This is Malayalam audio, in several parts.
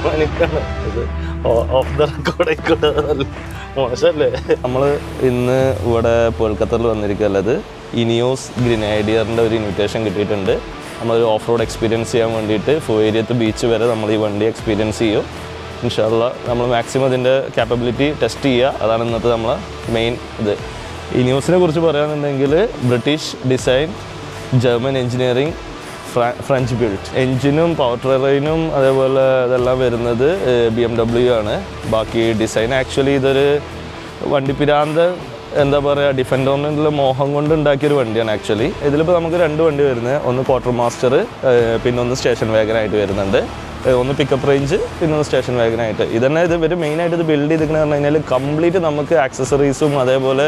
പണിക്കാണ് ഇത് ഓഫ് ദ റെക്കോർഡ് മോശമല്ലേ? നമ്മൾ ഇന്ന് ഇവിടെ കൊൽക്കത്തയിൽ വന്നിരിക്കുന്നത് ഇനിയോസ് ഗ്രിനേഡിയറിൻ്റെ ഒരു ഇൻവിറ്റേഷൻ കിട്ടിയിട്ടുണ്ട്. നമ്മളൊരു ഓഫ് റോഡ് എക്സ്പീരിയൻസ് ചെയ്യാൻ വേണ്ടിയിട്ട് ഫുവേരിയത്ത് ബീച്ച് വരെ നമ്മൾ ഈ വണ്ടി എക്സ്പീരിയൻസ് ചെയ്യും. ഇൻഷാ അല്ലാഹ് നമ്മൾ മാക്സിമം ഇതിൻ്റെ കാപ്പബിലിറ്റി ടെസ്റ്റ് ചെയ്യുക. അതാണ് ഇന്നത്തെ നമ്മളെ മെയിൻ ഇത്. ഇനിയോസിനെ കുറിച്ച് പറയുകയാണെന്നുണ്ടെങ്കിൽ British design, German engineering, French build. എഞ്ചിനും പവർ ട്രെയിനും അതേപോലെ ഇതെല്ലാം വരുന്നത് BMW ആണ്. ബാക്കി ഡിസൈൻ ആക്ച്വലി ഇതൊരു വണ്ടി പിരാന്ത് എന്താ പറയുക, ഡിഫൻഡറിനുള്ള മോഹം കൊണ്ട് ഉണ്ടാക്കിയൊരു വണ്ടിയാണ് ആക്ച്വലി. ഇതിലിപ്പോൾ നമുക്ക് 2 വണ്ടി വരുന്നത്, ഒന്ന് ക്വാർട്ടർ മാസ്റ്റർ, പിന്നെ ഒന്ന് സ്റ്റേഷൻ വാഗനായിട്ട് വരുന്നുണ്ട്. ഒന്ന് പിക്കപ്പ് റേഞ്ച്, പിന്നെ ഒന്ന് സ്റ്റേഷൻ വാഗനായിട്ട്. ഇതന്നെ ഇത് ഇവർ മെയിനായിട്ട് ഇത് ബിൽഡ് ചെയ്തിരിക്കുന്നത് പറഞ്ഞു കഴിഞ്ഞാൽ കംപ്ലീറ്റ് നമുക്ക് ആക്സസറീസും അതേപോലെ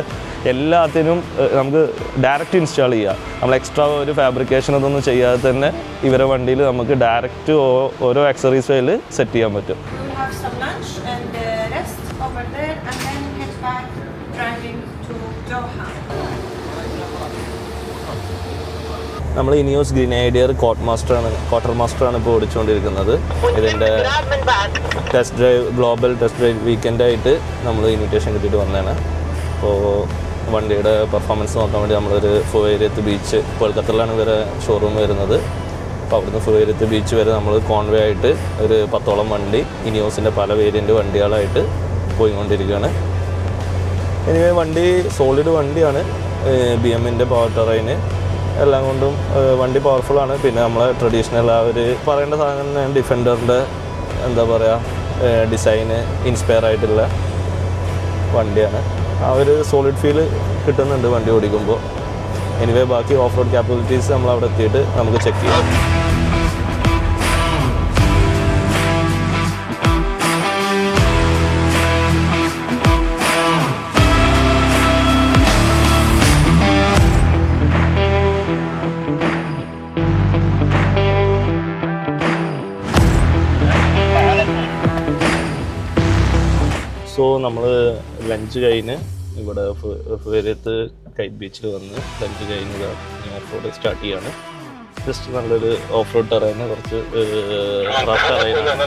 എല്ലാത്തിനും നമുക്ക് ഡയറക്റ്റ് ഇൻസ്റ്റാൾ ചെയ്യാം. നമ്മൾ എക്സ്ട്രാ ഒരു ഫാബ്രിക്കേഷൻ അതൊന്നും ചെയ്യാതെ തന്നെ ഇവരെ വണ്ടിയിൽ നമുക്ക് ഡയറക്റ്റ് ഓരോ ആക്സസറീസും അതിൽ സെറ്റ് ചെയ്യാൻ പറ്റും. നമ്മൾ ഇനിയോസ് ഗ്രിനേഡിയർ ക്വാർട്ടർ മാസ്റ്ററാണ് ഇപ്പോൾ ഓടിച്ചുകൊണ്ടിരിക്കുന്നത്. ഇതിൻ്റെ test drive, global test drive വീക്കെൻഡായിട്ട് നമ്മൾ ഇൻവിറ്റേഷൻ കിട്ടിയിട്ട് വന്നതാണ്. അപ്പോൾ വണ്ടിയുടെ പെർഫോമൻസ് നോക്കാൻ വേണ്ടി നമ്മളൊരു ഫുവേരിയത്ത് ബീച്ച്, കൊൽക്കത്തയിലാണ് ഇവരെ ഷോറൂം വരുന്നത്. അപ്പോൾ അവിടുന്ന് ഫുവേരിയത്ത് ബീച്ച് വരെ നമ്മൾ കോൺവേ ആയിട്ട് ഒരു 10ഓളം വണ്ടി ഇനിയോസിൻ്റെ പല വേരിയൻ്റ് വണ്ടികളായിട്ട് പോയിക്കൊണ്ടിരിക്കുകയാണ്. എനിവേ വണ്ടി സോളിഡ് വണ്ടിയാണ്. BMൻ്റെ പവർ ടെറൈന് എല്ലാം കൊണ്ടും വണ്ടി പവർഫുള്ളാണ്. പിന്നെ നമ്മളെ ട്രഡീഷണൽ ആ ഒരു പറയേണ്ട സാധനം തന്നെ ഡിഫൻഡറിൻ്റെ എന്താ പറയുക ഡിസൈന് ഇൻസ്പയർ ആയിട്ടുള്ള വണ്ടിയാണ്. ആ ഒരു സോളിഡ് ഫീൽ കിട്ടുന്നുണ്ട് വണ്ടി ഓടിക്കുമ്പോൾ. എനിവേ ബാക്കി ഓഫ് റോഡ് ക്യാപ്പബിലിറ്റീസ് നമ്മൾ അവിടെ എത്തിയിട്ട് നമുക്ക് ചെക്ക് ചെയ്യാം. സോ നമ്മൾ ലഞ്ച് കഴിഞ്ഞ് ഇവിടെ ഫുവേരിയത്ത് കൈറ്റ് ബീച്ചിൽ വന്ന് ലഞ്ച് കഴിഞ്ഞ് ഓഫ് റോഡ് സ്റ്റാർട്ട് ചെയ്യാണ്. ജസ്റ്റ് നല്ലൊരു ഓഫ് റോഡ് ടെറൈന്, കുറച്ച് റഫ് ടെറൈനാണ്.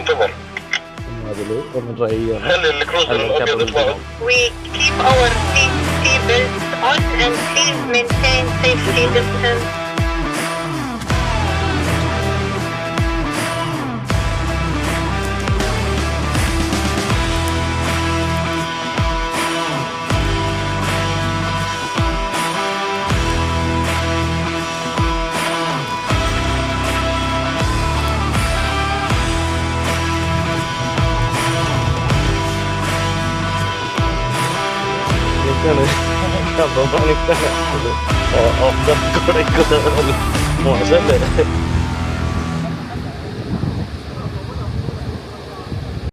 അതിൽ ഒന്ന് ട്രൈ ചെയ്യാണ്. മോശമല്ലേ?